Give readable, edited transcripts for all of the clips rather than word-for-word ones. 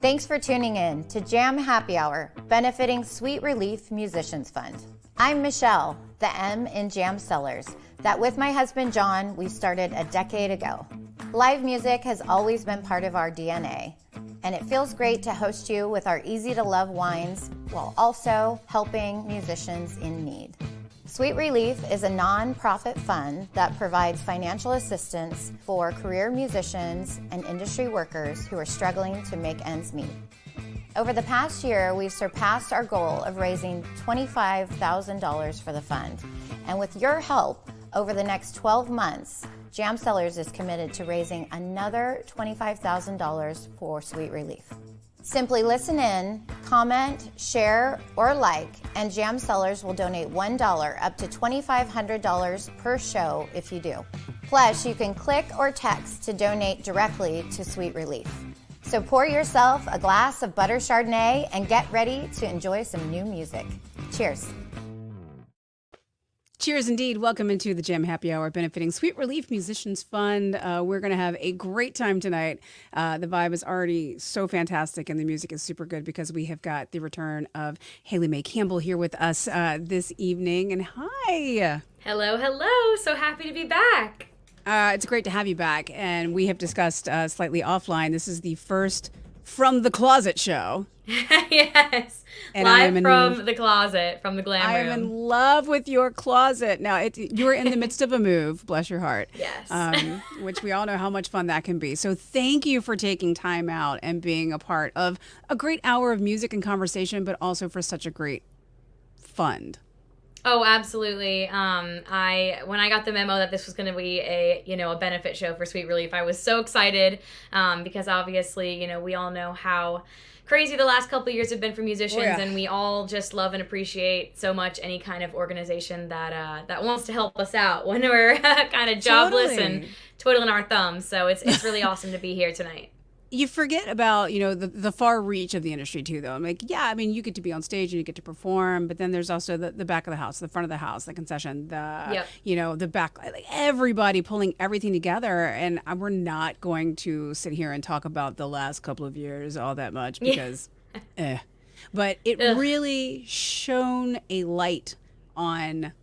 Thanks for tuning in to Jam Happy Hour, benefiting Sweet Relief Musicians Fund. I'm Michelle, the M in Jam Sellers, that with my husband John, we started a decade ago. Live music has always been part of our DNA, and it feels great to host you with our easy-to-love wines while also helping musicians in need. Sweet Relief is a non-profit fund that provides financial assistance for career musicians and industry workers who are struggling to make ends meet. Over the past year, we've surpassed our goal of raising $25,000 for the fund. And with your help, over the next 12 months, Jam Sellers is committed to raising another $25,000 for Sweet Relief. Simply listen in, comment, share, or like, and Jam Sellers will donate $1 up to $2,500 per show if you do. Plus, you can click or text to donate directly to Sweet Relief. So pour yourself a glass of butter Chardonnay and get ready to enjoy some new music. Cheers. Cheers indeed. Welcome into the Jam Happy Hour benefiting Sweet Relief Musicians Fund. We're going to have a great time tonight. The vibe is already so fantastic and the music is super good because we have got the return of Haley Mae Campbell here with us this evening. And hi. Hello, hello. So happy to be back. It's great to have you back. And we have discussed slightly offline. This is the first From the Closet show. Yes. And Live from the closet, from the glam room. I am in love with your closet. Now, you're in the midst of a move, bless your heart. Yes. Which we all know how much fun that can be. So thank you for taking time out and being a part of a great hour of music and conversation, but also for such a great fund. Oh, absolutely. When I got the memo that this was going to be a benefit show for Sweet Relief, I was so excited because obviously, we all know how crazy the last couple of years have been for musicians, and we all just love and appreciate so much any kind of organization that wants to help us out when we're kind of jobless and twiddling our thumbs. So it's really awesome to be here tonight. You forget about, the far reach of the industry too, though. I'm like, you get to be on stage and you get to perform, but then there's also the back of the house, the front of the house, the concession, the back, like everybody pulling everything together. And we're not going to sit here and talk about the last couple of years all that much because, but it really shone a light on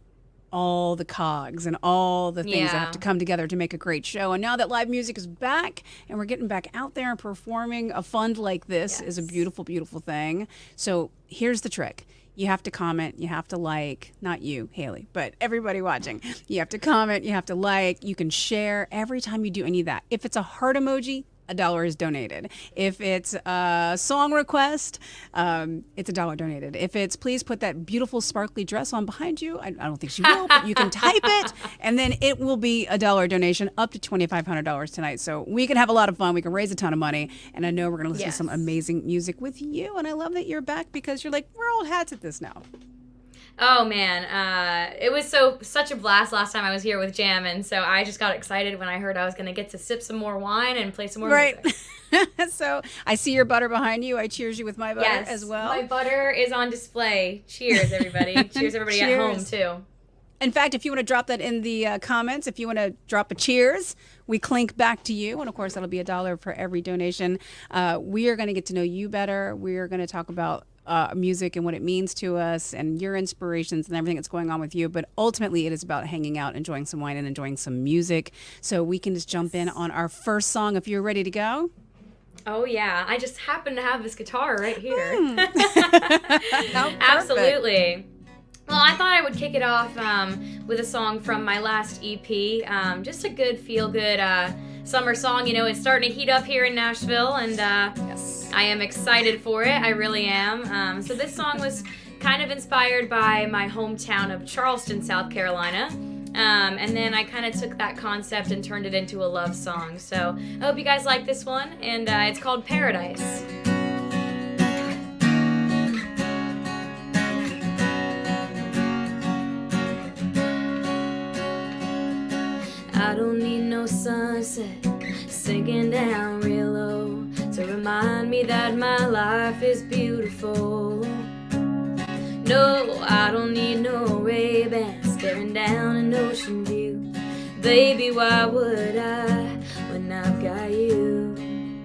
all the cogs and all the things that have to come together to make a great show. And now that live music is back and we're getting back out there and performing, a fund like this is a beautiful, beautiful thing. So here's the trick. You have to comment, you have to like, not you, Haley, but everybody watching. You have to comment, you have to like, you can share every time you do any of that. If it's a heart emoji, $1 is donated. If it's a song request, it's $1 donated. If it's please put that beautiful sparkly dress on behind you, I don't think she will, but you can type it, and then it will be $1 donation up to $2,500 tonight. So we can have a lot of fun. We can raise a ton of money, and I know we're going to listen to some amazing music with you. And I love that you're back because you're like, we're old hats at this now. Oh man, it was such a blast last time I was here with Jam, and so I just got excited when I heard I was going to get to sip some more wine and play some more music. So I see your butter behind you. I cheers you with my butter as well. My butter is on display. Cheers, everybody. Cheers, everybody at home too. In fact, if you want to drop that in the comments, if you want to drop a cheers, we clink back to you. And of course, that'll be $1 for every donation. We are going to get to know you better. We are going to talk about music and what it means to us and your inspirations and everything that's going on with you. But ultimately, it is about hanging out, enjoying some wine and enjoying some music. So we can just jump in on our first song if you're ready to go. Oh, yeah. I just happen to have this guitar right here. Absolutely. Well, I thought I would kick it off with a song from my last EP. Just a good, feel-good summer song. It's starting to heat up here in Nashville, and I am excited for it. I really am. So this song was kind of inspired by my hometown of Charleston, South Carolina. And then I kind of took that concept and turned it into a love song. So I hope you guys like this one, and it's called Paradise. I don't need no sunset sinking down real low to remind me that my life is beautiful. No, I don't need no Ray-Ban staring down an ocean view. Baby, why would I when I've got you?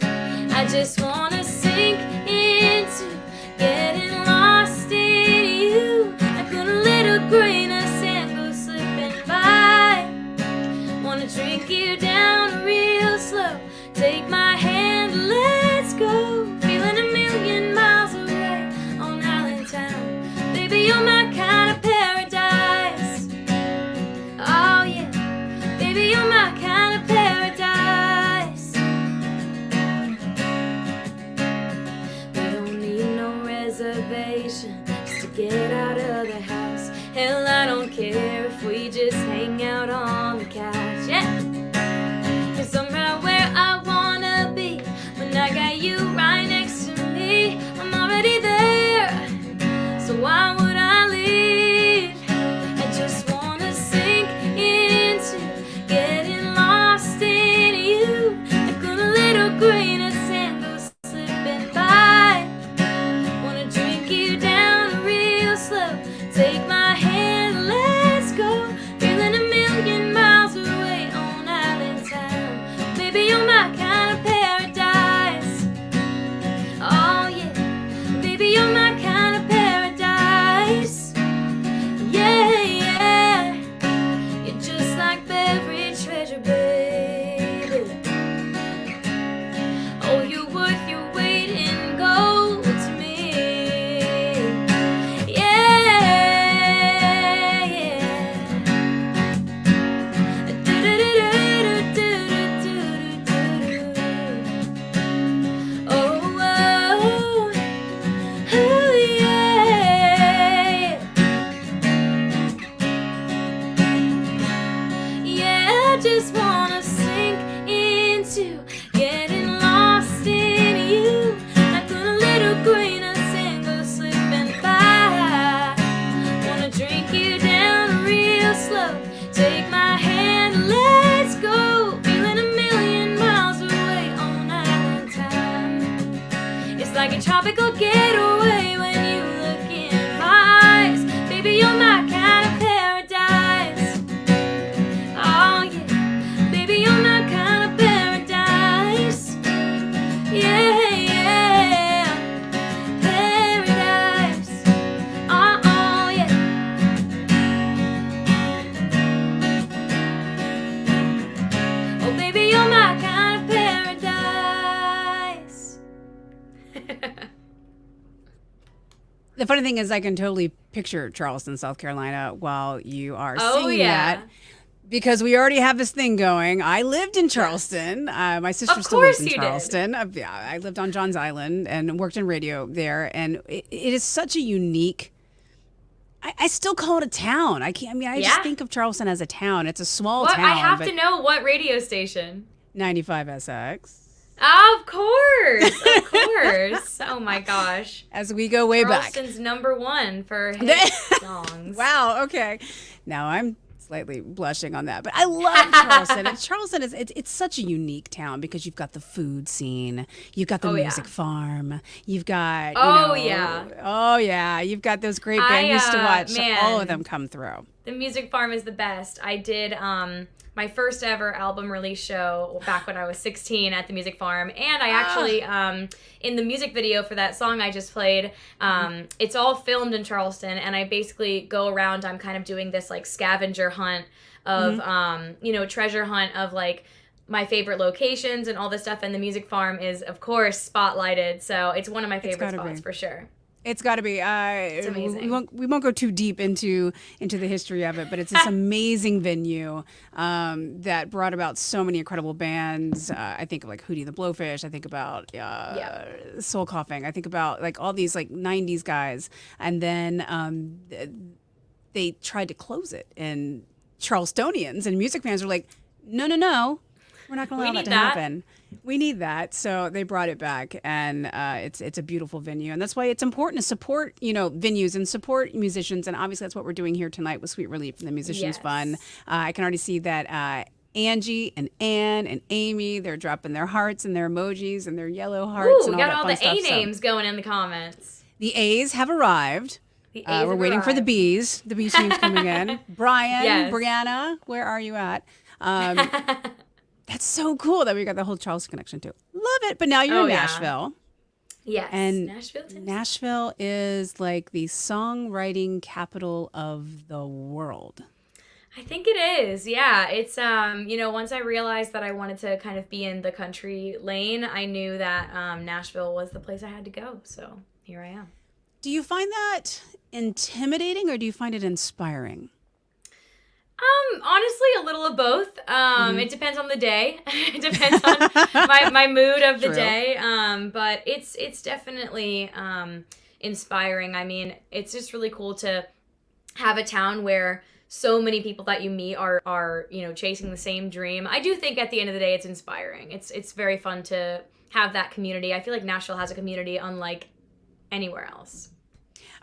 I just wanna see sink into getting lost in you. Like when a little grain of sand goes slipping by. Wanna drink you down real slow. Take my hand, let's go. Feeling a million miles away on Allentown. Baby, you're my kind of paradise. Oh yeah, baby, you're my kind of paradise. We don't need no reservation just to get out of the house. Hell, I don't care if we just hang out on the couch. Yeah, 'cause I'm right where I wanna be. When I got you right next to me, I'm already there. So why would I leave? I just wanna sink into getting lost in you. Like when a little grain of sand goes slipping by. Wanna drink you down real slow. Take my hand, let's go. Feeling a million miles away on Allentown. Baby, you're my kind of paradise. Oh yeah, baby, you're my kind of paradise. Yeah, yeah, you're just like buried treasure, baby. Oh, you're worth your weight in gold to me. Yeah, yeah. Oh, oh, oh, yeah. Yeah, I just wanna sink into getting lost in you. Like when a little grain of sand goes slipping by. Wanna drink you down real slow. Take my hand, let's go. Feeling a million miles away on Allentown. It's like a tropical getaway when you look in my eyes. Baby, you're my kind of paradise. Oh yeah, baby, you're my kind of paradise. Yeah, yeah, paradise. Oh, oh yeah. Oh baby, you're my kind of paradise. The funny thing is, I can totally picture Charleston, South Carolina, while you are Oh, singing yeah. that. Because we already have this thing going. I lived in Charleston. My sister Of still lives course in you did. Charleston. Yeah, I lived on Johns Island and worked in radio there. And it is such a unique. I still call it a town. I can't. I mean, I Yeah. just think of Charleston as a town. It's a small What? town. I have but to know what radio station. 95 SX. Of course, of course. Oh my gosh. As we go way back. Charleston's #1 for hit songs. Wow. Okay. Now I'm slightly blushing on that, but I love Charleston. And Charleston is it's such a unique town because you've got the food scene, you've got the Oh, yeah. music farm, you've got Oh, yeah. oh yeah, you've got those great bands. I used to watch all of man. them come through. The music farm is the best. I did my first ever album release show back when I was 16 at the music farm, and I actually in the music video for that song I just played, it's all filmed in Charleston, and I basically go around. I'm kind of doing this like scavenger hunt of treasure hunt of like my favorite locations and all this stuff, and the music farm is of course spotlighted, so it's one of my favorite spots for sure. It's got to be. It's amazing. We won't go too deep into the history of it, but it's this amazing venue that brought about so many incredible bands. I think of like Hootie and the Blowfish. I think about Soul Coughing. I think about like all these like '90s guys, and then they tried to close it, and Charlestonians and music fans were like, no, we're not going to allow that to happen. We need that. So they brought it back, and it's a beautiful venue. And that's why it's important to support, venues and support musicians. And obviously that's what we're doing here tonight with Sweet Relief and the Musicians Fun. I can already see that Angie and Ann and Amy, they're dropping their hearts and their emojis and their yellow hearts. Ooh, and we got all all that the fun A stuff. names going in the comments. The A's have arrived. The A's we're waiting for the B's. The B team's coming in. Brian, Yes. Brianna, where are you at? That's so cool that we got the whole Charleston connection too. Love it. But now you're in Nashville. Yes, And Nashville, Tennessee. Nashville is like the songwriting capital of the world. I think it is. Yeah, it's once I realized that I wanted to kind of be in the country lane, I knew that Nashville was the place I had to go. So here I am. Do you find that intimidating or do you find it inspiring? Honestly, a little of both. It depends on the day. It depends on my mood of the day. But it's definitely inspiring. I mean, it's just really cool to have a town where so many people that you meet are chasing the same dream. I do think at the end of the day, it's inspiring. It's very fun to have that community. I feel like Nashville has a community unlike anywhere else.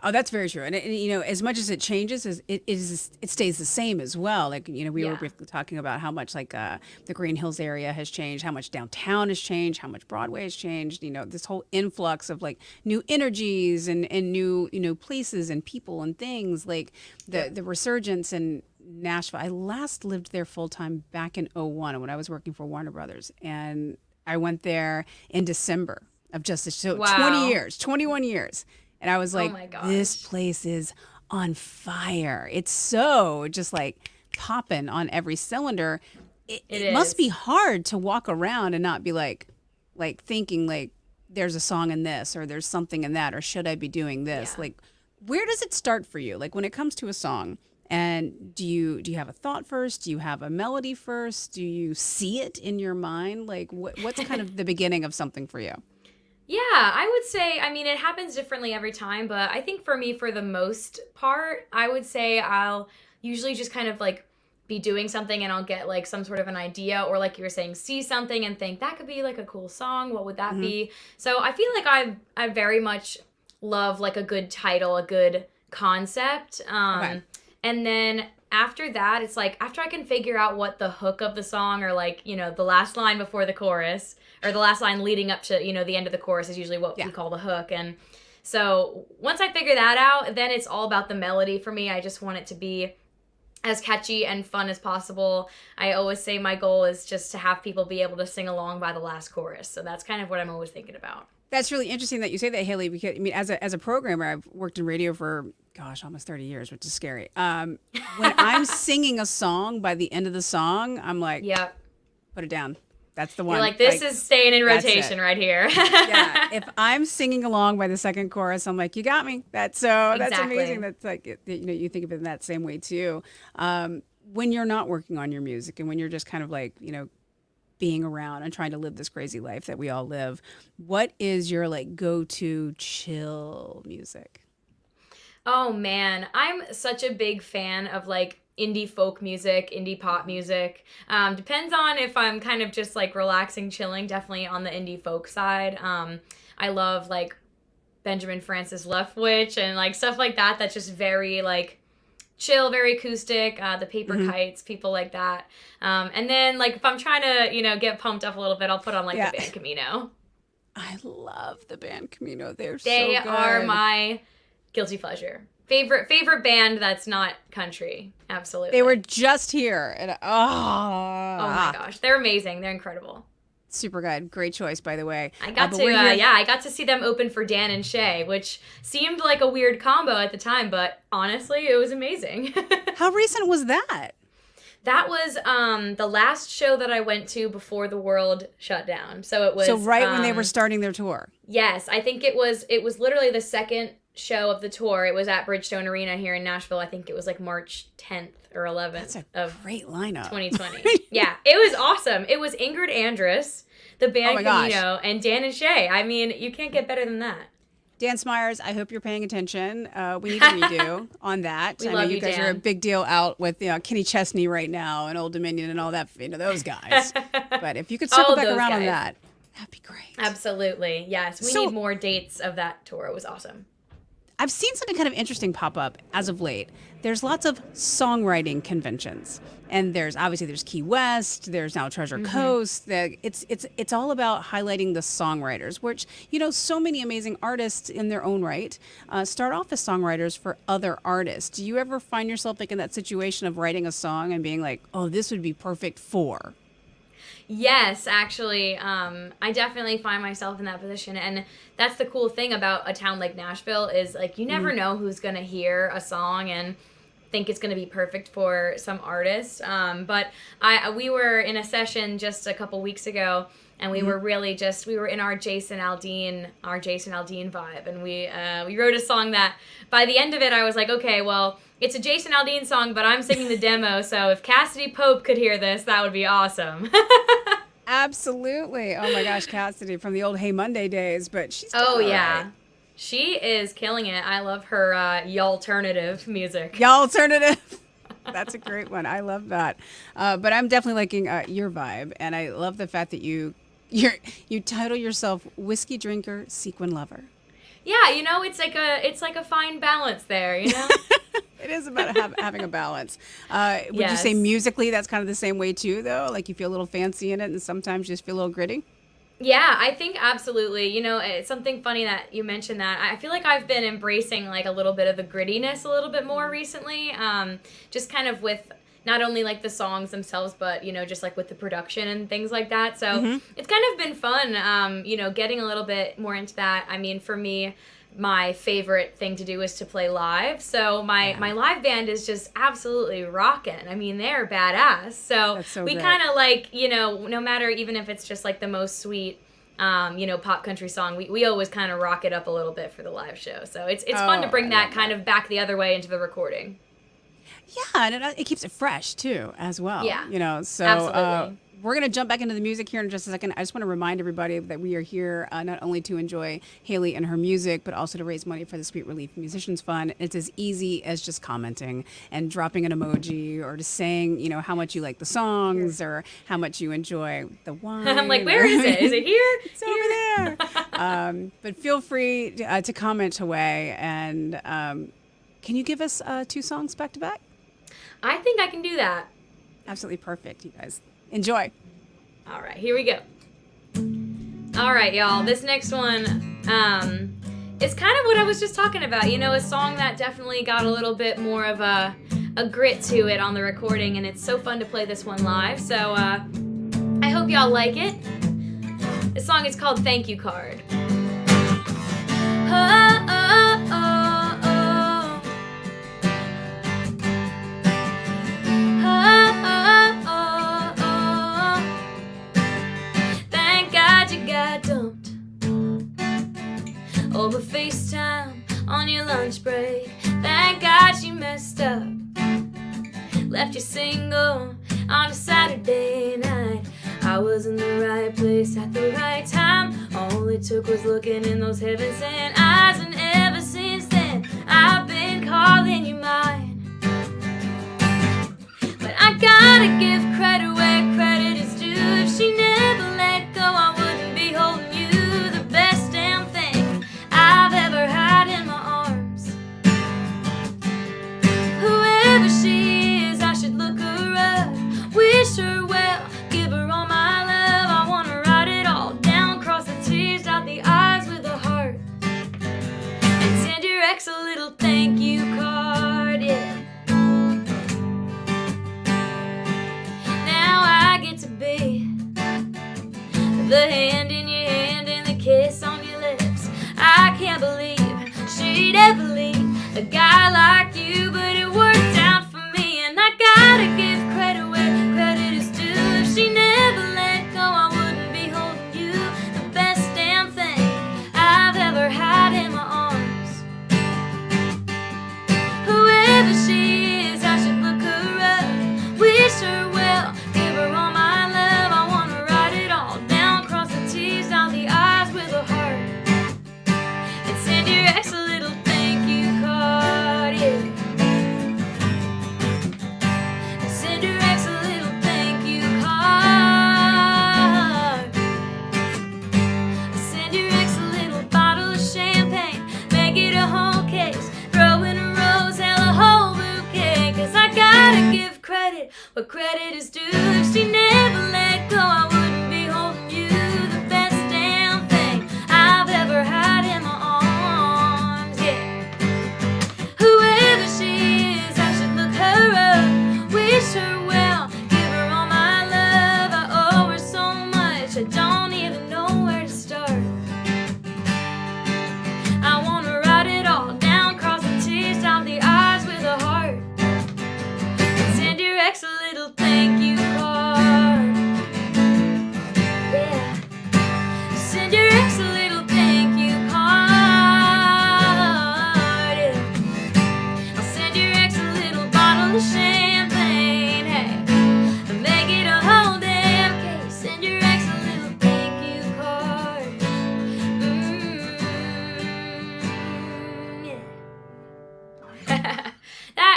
Oh, that's very true. And as much as it changes, it stays the same as well. Like, we were briefly talking about how much like the Green Hills area has changed, how much downtown has changed, how much Broadway has changed, this whole influx of like new energies and new, places and people and things, like the resurgence in Nashville. I last lived there full time back in 2001 when I was working for Warner Brothers. And I went there in December of just 21 years. And I was like, oh my gosh, this place is on fire. It's so just like popping on every cylinder. It must be hard to walk around and not be like thinking like there's a song in this or there's something in that or should I be doing this? Yeah. Like, where does it start for you? Like when it comes to a song, and do you have a thought first? Do you have a melody first? Do you see it in your mind? Like what's kind of the beginning of something for you? Yeah, I would say, I mean, it happens differently every time, but I think for me, for the most part, I would say I'll usually just kind of like be doing something and I'll get like some sort of an idea, or like you were saying, see something and think that could be like a cool song. What would that be? So I feel like I very much love like a good title, a good concept. Okay. And then after that, it's like after I can figure out what the hook of the song, or like, the last line before the chorus, or the last line leading up to, the end of the chorus is usually what we call the hook. And so once I figure that out, then it's all about the melody for me. I just want it to be as catchy and fun as possible. I always say my goal is just to have people be able to sing along by the last chorus. So that's kind of what I'm always thinking about. That's really interesting that you say that, Haley, because I mean, as a programmer, I've worked in radio for, almost 30 years, which is scary. When I'm singing a song, by the end of the song, I'm like, yep, put it down. That's the one. You're like, this is staying in rotation right here. Yeah. If I'm singing along by the second chorus, I'm like, you got me. That's amazing. That's like, you think of it in that same way too. When you're not working on your music and when you're just kind of like, being around and trying to live this crazy life that we all live, what is your like go-to chill music? Oh man, I'm such a big fan of like indie folk music, indie pop music. Depends on if I'm kind of just like relaxing, chilling, definitely on the indie folk side. I love like Benjamin Francis Leftwich and like stuff like that. That's just very like chill, very acoustic, the Paper Kites, people like that. And then like if I'm trying to, get pumped up a little bit, I'll put on like the band Camino. I love the band Camino. They so good. Are my guilty pleasure. Favorite band that's not country. Absolutely. They were just here. And oh my gosh. They're amazing. They're incredible. Super good. Great choice, by the way. I got to see them open for Dan and Shay, which seemed like a weird combo at the time, but honestly, it was amazing. How recent was that? That was the last show that I went to before the world shut down. So it was when they were starting their tour. Yes, I think it was literally the second show of the tour. It was at Bridgestone Arena here in Nashville. I think it was like March 10th or 11th. That's a great lineup. 2020. Yeah, it was awesome. It was Ingrid Andress, the band Camino, and Dan and Shay. I mean, you can't get better than that. Dan Smyers, I hope you're paying attention. We need a redo on that. I know you guys are a big deal out with Kenny Chesney right now and Old Dominion and all that, those guys. But if you could circle back around on that, that'd be great. Absolutely. Yes, we need more dates of that tour. It was awesome. I've seen something kind of interesting pop up as of late. There's lots of songwriting conventions, and there's Key West. There's now Treasure Coast. It's all about highlighting the songwriters, which so many amazing artists in their own right start off as songwriters for other artists. Do you ever find yourself like in that situation of writing a song and being like, oh, this would be perfect for? Yes, actually, I definitely find myself in that position, and that's the cool thing about a town like Nashville is like you never know who's gonna hear a song and think it's gonna be perfect for some artist. But we were in a session just a couple weeks ago, and we were really we were in our Jason Aldean vibe, and we wrote a song that by the end of it I was like, okay, well, it's a Jason Aldean song, but I'm singing the demo, so if Cassidy Pope could hear this, that would be awesome. Absolutely. Oh my gosh, Cassidy from the old Hey Monday days, but she's Oh yeah. right. She is killing it. I love her y'alternative music. Y'alternative. That's a great one. I love that. But I'm definitely liking your vibe, and I love the fact that you title yourself Whiskey Drinker, Sequin Lover. Yeah, you know, it's like a fine balance there, you know? It is about having a balance. Would you say Yes. musically that's kind of the same way too, though? Like you feel a little fancy in it and sometimes you just feel a little gritty? Yeah, I think absolutely. You know, it's something funny that you mentioned that. I feel like I've been embracing like a little bit of the grittiness a little bit more recently. Just kind of with not only like the songs themselves, but, you know, just like with the production and things like that. So it's kind of been fun, you know, getting a little bit more into that. I mean, for me, my favorite thing to do is to play live. So my live band is just absolutely rocking. I mean, they're badass. So we great. kind of like, you know, no matter even if it's just like the most sweet, you know, pop country song, we always kind of rock it up a little bit for the live show. So it's fun to bring that kind of back the other way into the recording. Yeah, and it keeps it fresh too, as well. Yeah, you know. So absolutely. we're gonna jump back into the music here in just a second. I just want to remind everybody that we are here not only to enjoy Haley and her music, but also to raise money for the Sweet Relief Musicians Fund. It's as easy as just commenting and dropping an emoji, or just saying, you know, how much you like the songs or how much you enjoy the wine. I'm like, where is it? Is it here? It's over there. But feel free to comment away. And can you give us 2 songs back to back? I think I can do that. Absolutely perfect, you guys. Enjoy. All right, here we go. All right, y'all. This next one is kind of what I was just talking about. You know, a song that definitely got a little bit more of a grit to it on the recording, and it's so fun to play this one live. So I hope y'all like it. This song is called Thank You Card. Oh, oh, oh, oh. Over FaceTime on your lunch break. Thank God you messed up. Left you single on a Saturday night. I was in the right place at the right time. All it took was looking in those heaven-sent eyes. And ever since then, I've been calling you mine. But I gotta give credit where credit is due. If she never let go, I wouldn't be holding you. The best damn thing I've ever had in my arms. Whoever she is, I should look her up. Wish her well, give her all my love. I wanna write it all down, cross the T's, dot the I's with a heart, and send your ex a little thank you card, yeah. Now I get to be the hand in your hand and the kiss on your lips. I can't believe she'd ever leave a guy like you, but it worked out for me. And I gotta give credit where credit is due. If she never let go, I wouldn't be holding you. The best damn thing I've ever had in my arms. Whoever she is, I should look her up. Wish her well, give her all my love. I wanna write it all down, cross the T's, dot the I's with a heart, and send your ex a little thank you card, yeah. And send your ex a little thank you card. Send your ex a little bottle of champagne, make it a whole case, throw in a rose, hell a whole bouquet. 'Cause I gotta give credit where credit is due. If she never let go, I wouldn't be holding you. The best damn thing I've ever had in my arms, yeah. Whoever she is, I should look her up. Wish her well, give her all my love. I owe her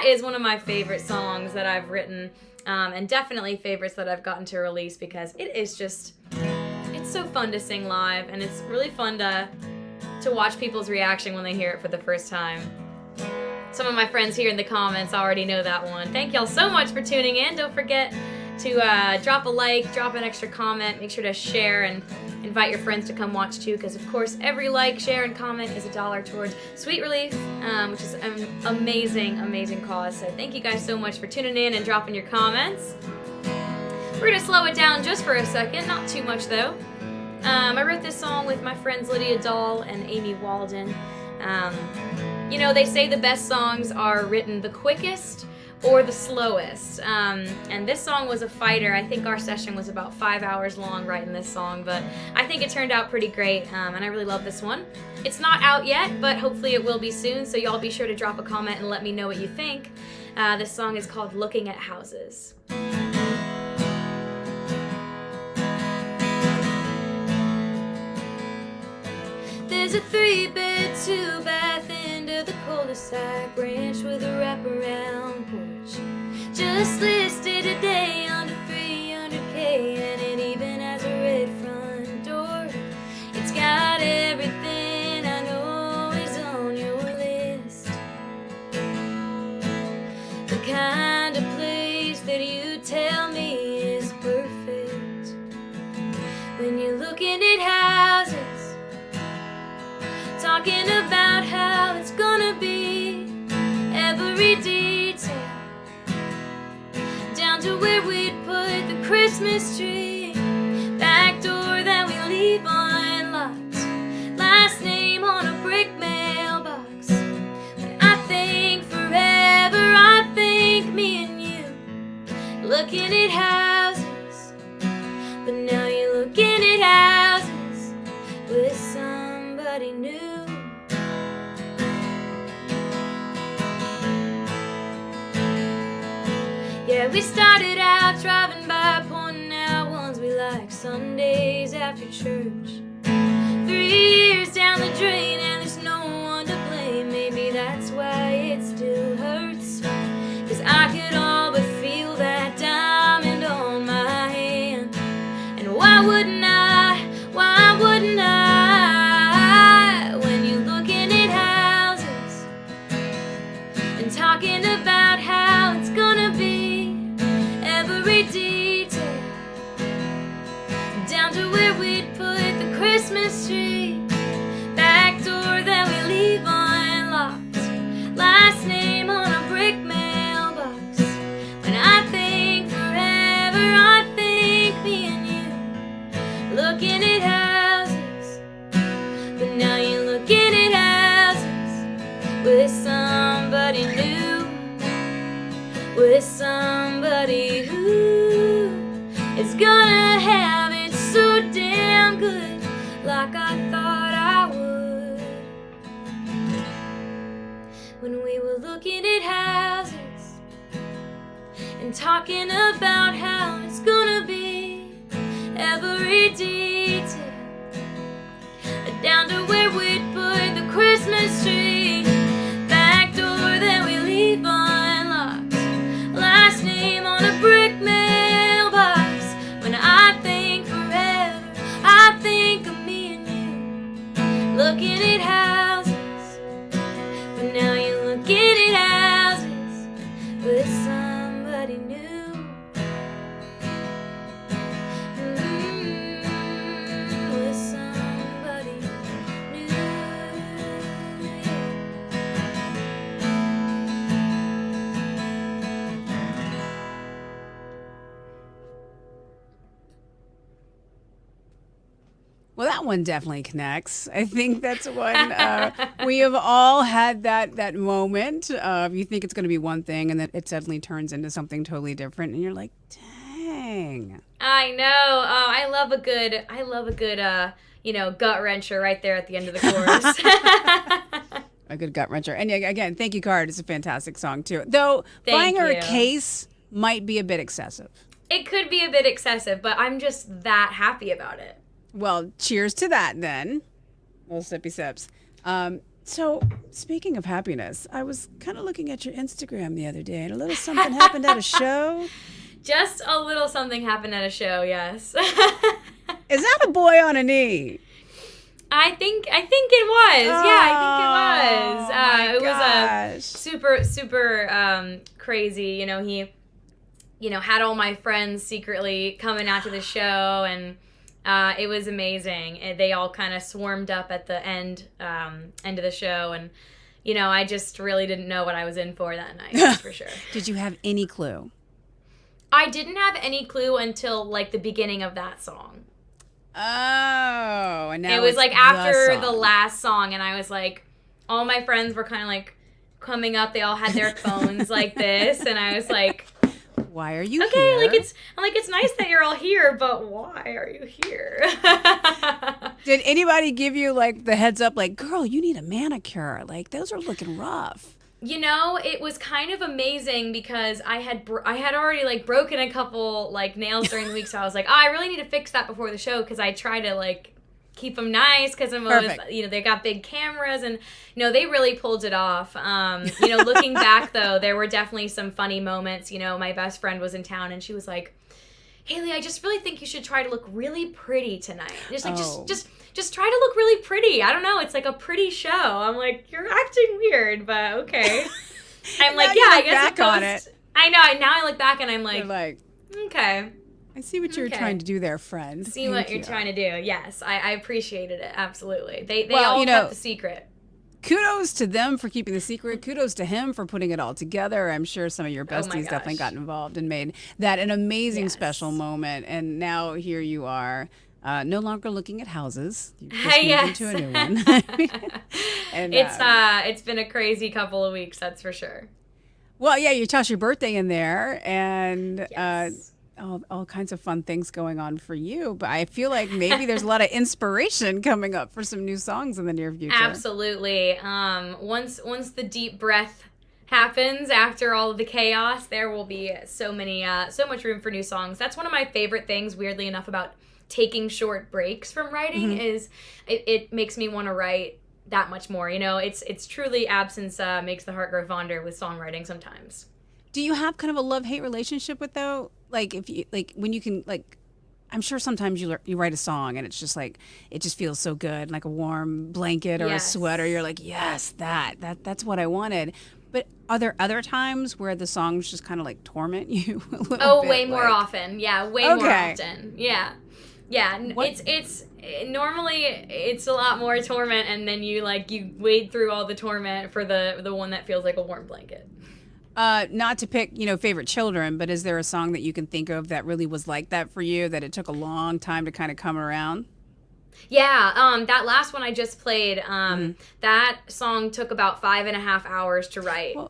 is one of my favorite songs that I've written, and definitely favorites that I've gotten to release, because it is just, it's so fun to sing live, and it's really fun to watch people's reaction when they hear it for the first time. Some of my friends here in the comments already know that one. Thank y'all so much for tuning in. Don't forget to drop a like, drop an extra comment, make sure to share, and invite your friends to come watch too, because of course every like, share, and comment is $1 towards Sweet Relief, which is an amazing, amazing cause. So thank you guys so much for tuning in and dropping your comments. We're gonna slow it down just for a second, not too much though. I wrote this song with my friends Lydia Dahl and Amy Walden. You know, they say the best songs are written the quickest or the slowest, and this song was a fighter. I think our session was about 5 hours long writing this song, but I think it turned out pretty great, and I really love this one. It's not out yet, but hopefully it will be soon, so y'all be sure to drop a comment and let me know what you think. This song is called Looking at Houses. There's a 3-bed, 2-bath end of the cul-de-sac ranch with a wraparound porch. Just listed today under $300K, and it even has a red front door. It's got everything I know is on your list. The kind of place that you tell me is perfect. When you're looking at houses, talking about how it's gonna be, every detail, down to where we'd put the Christmas tree, back door that we leave unlocked, last name on a brick mailbox. When I think forever, I think me and you, looking at houses, but now you're looking at houses with somebody new. Yeah, we started out driving by, pointing out ones we like Sundays after church. 3 years down the drain and there's no one to blame. Maybe that's why it still hurts, 'cause I could all but feel that diamond on my hand. And why wouldn't I, why wouldn't I, when you're looking at houses and talking about how it's gonna be, every detail, down to where we'd put the Christmas tree, back door that we leave unlocked, last name on a brick mailbox. When I think forever, I think me and you, looking at houses, but now you're looking at houses with somebody new, with somebody who is gonna have it so damn good, like I thought I would. When we were looking at houses and talking about how it's gonna be, every detail, down to where we'd put the Christmas tree, back door that we leave unlocked, last name on a brick mailbox. When I think forever, I think of me and you, looking at houses, but now you're looking at houses with somebody new. With somebody new. Well, that one definitely connects. I think that's one we have all had that moment of you think it's going to be one thing and then it suddenly turns into something totally different, and you're like, dang. I know. Oh, I love a good gut wrencher right there at the end of the chorus. A good gut wrencher. And again, Thank You Card is a fantastic song too. Though buying her a case might be a bit excessive. It could be a bit excessive, but I'm just that happy about it. Well, cheers to that then. Little sippy sips. So, speaking of happiness, I was kind of looking at your Instagram the other day, and a little something happened at a show. Just a little something happened at a show, yes. Is that a boy on a knee? I think it was. Oh, Yeah, it was. It gosh. was a super crazy. He had all my friends secretly coming out to the show, and it was amazing. And they all kind of swarmed up at the end of the show, and I just really didn't know what I was in for that night. That's for sure. Did you have any clue? I didn't have any clue until like the beginning of that song. Oh, and now it was like after the song. last song, and I was like, all my friends were kind of like coming up. They all had their phones like this, and I was like, why are you okay, here? it's nice that you're all here, but why are you here? Did anybody give you like the heads up, like, girl, you need a manicure? Like, those are looking rough. It was kind of amazing because I had already like broken a couple like nails during the week, so I was like, I really need to fix that before the show because I try to like keep them nice because I'm always, they got big cameras and they really pulled it off. Looking back though, there were definitely some funny moments. My best friend was in town and she was like, Haley, I just really think you should try to look really pretty tonight. Just try to look really pretty. I don't know. It's like a pretty show. I'm like, you're acting weird, but okay. I'm like, yeah, I guess it goes. I know. Now I look back and I'm like, okay. I see what you're trying to do there, friend. See what you're trying to do. Yes, I appreciated it. Absolutely. They all kept the secret. Kudos to them for keeping the secret. Kudos to him for putting it all together. I'm sure some of your besties definitely got involved and made that an amazing special moment. And now here you are, no longer looking at houses. You've just moved into a new one. And, it's been a crazy couple of weeks, that's for sure. Well, yeah, you toss your birthday in there, and yes. All kinds of fun things going on for you. But I feel like maybe there's a lot of inspiration coming up for some new songs in the near future. Absolutely. Once the deep breath happens after all of the chaos, there will be so much room for new songs. That's one of my favorite things, weirdly enough, about taking short breaks from writing is it makes me want to write that much more. It's truly absence makes the heart grow fonder with songwriting sometimes. Do you have kind of a love-hate relationship with though? Like if you when you can I'm sure sometimes you write a song and it's just like it just feels so good, like a warm blanket or a sweater. You're like, yes, that's what I wanted. But are there other times where the songs just kind of like torment you a little bit? Oh, way more often. Yeah, way more often. Yeah. It's normally it's a lot more torment, and then you wade through all the torment for the one that feels like a warm blanket. Not to pick, favorite children, but is there a song that you can think of that really was like that for you, that it took a long time to kind of come around? Yeah, that last one I just played, that song took about 5.5 hours to write. Well,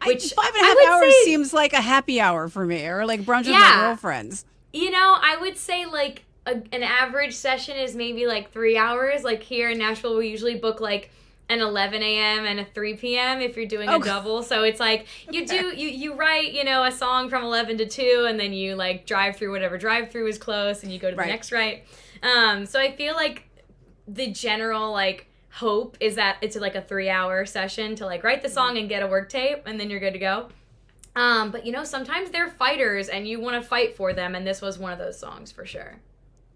which 5.5 hours seems like a happy hour for me, or like brunch with my girlfriends. I would say like an average session is maybe like 3 hours. Like here in Nashville, we usually book like an 11 a.m. and a 3 p.m. if you're doing a double. So it's like you write, a song from 11 to 2, and then you like drive through whatever drive-through is close, and you go to the next write. So I feel like the general like hope is that it's like a 3-hour session to like write the song and get a work tape, and then you're good to go. But sometimes they're fighters and you want to fight for them, and this was one of those songs for sure.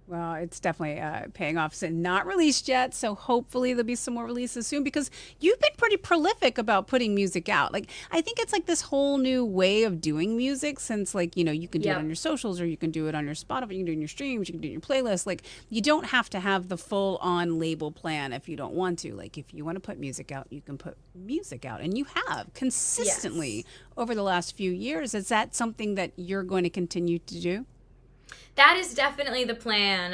Well, it's definitely paying off. It's not released yet, so hopefully there'll be some more releases soon, because you've been pretty prolific about putting music out. Like, I think it's like this whole new way of doing music, since like, you can do it on your socials, or you can do it on your Spotify, you can do it in your streams, you can do it in your playlist. Like, you don't have to have the full-on label plan if you don't want to. Like, if you want to put music out, you can put music out, and you have consistently over the last few years. Is that something that you're going to continue to do? That is definitely the plan.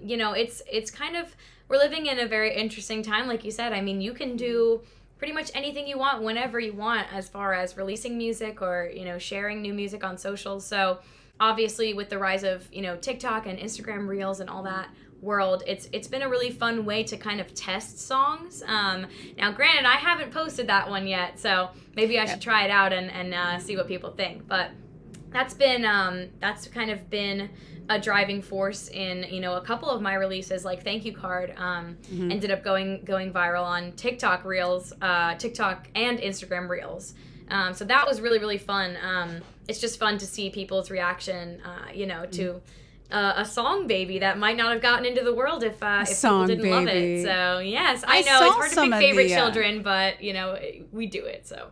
It's kind of, we're living in a very interesting time, like you said. I mean, you can do pretty much anything you want whenever you want, as far as releasing music or, sharing new music on socials. So obviously with the rise of, TikTok and Instagram Reels and all that world, it's been a really fun way to kind of test songs. Now, granted, I haven't posted that one yet, so maybe I should try it out and see what people think. But that's kind of been a driving force in, a couple of my releases, like Thank You Card, ended up going viral on TikTok Reels, TikTok and Instagram Reels. So that was really, really fun. It's just fun to see people's reaction, to a song baby that might not have gotten into the world if people didn't love it. So yes, I know it's hard to pick favorite children, but we do it. So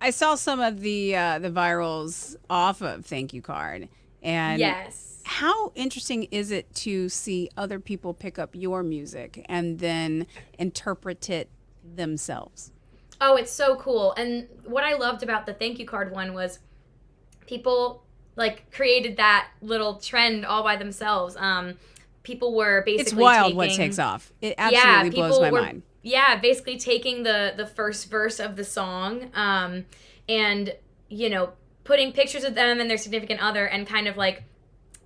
I saw some of the virals off of Thank You Card, and yes. How interesting is it to see other people pick up your music and then interpret it themselves? Oh, it's so cool. And what I loved about the Thank You Card one was people created that little trend all by themselves. People were basically it's wild what takes off. It absolutely blows my mind. Yeah, basically taking the first verse of the song, and putting pictures of them and their significant other, and kind of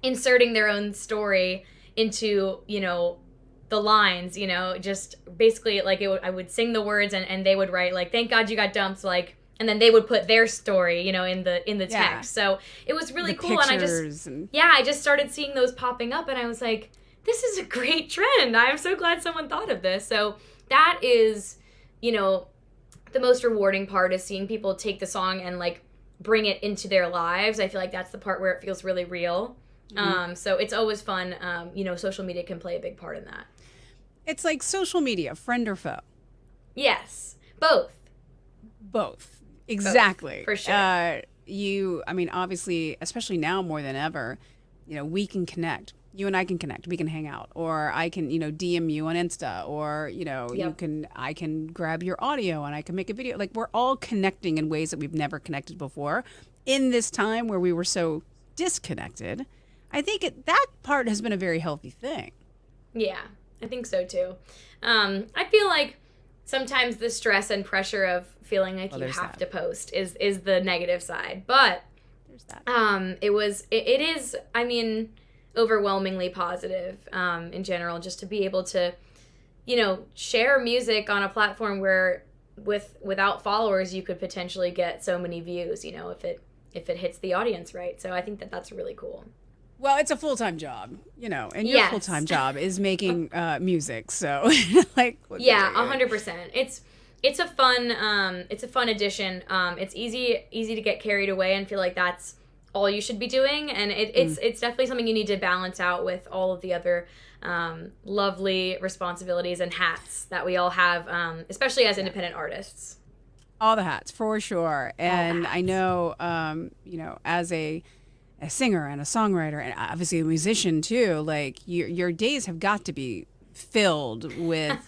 inserting their own story into the lines. Just basically I would sing the words and they would write thank God you got dumped, and then they would put their story, in the text. So it was really cool. And I just started seeing those popping up, and I was like, this is a great trend. I'm so glad someone thought of this. So that is, the most rewarding part, is seeing people take the song and bring it into their lives. I feel like that's the part where it feels really real. Mm-hmm. So it's always fun. Social media can play a big part in that. It's like social media, friend or foe. Yes, both. Exactly. Both, for sure. Obviously, especially now more than ever, we can connect. You and I can connect. We can hang out, or I can, DM you on Insta, or Yep. I can grab your audio and I can make a video. We're all connecting in ways that we've never connected before. In this time where we were so disconnected, I think that part has been a very healthy thing. Yeah, I think so too. I feel like sometimes the stress and pressure of feeling like you have to post is the negative side, but there's that. It is. I mean, overwhelmingly positive in general, just to be able to share music on a platform where without followers you could potentially get so many views, if it hits the audience right. So I think that's really cool. Well, it's a full-time job, and your full-time job is making music. So 100%. It's a fun addition. It's easy to get carried away and feel like that's all you should be doing, and it's definitely something you need to balance out with all of the other lovely responsibilities and hats that we all have, especially as independent artists. All the hats, for sure. And I know, as a singer and a songwriter, and obviously a musician too, your days have got to be filled with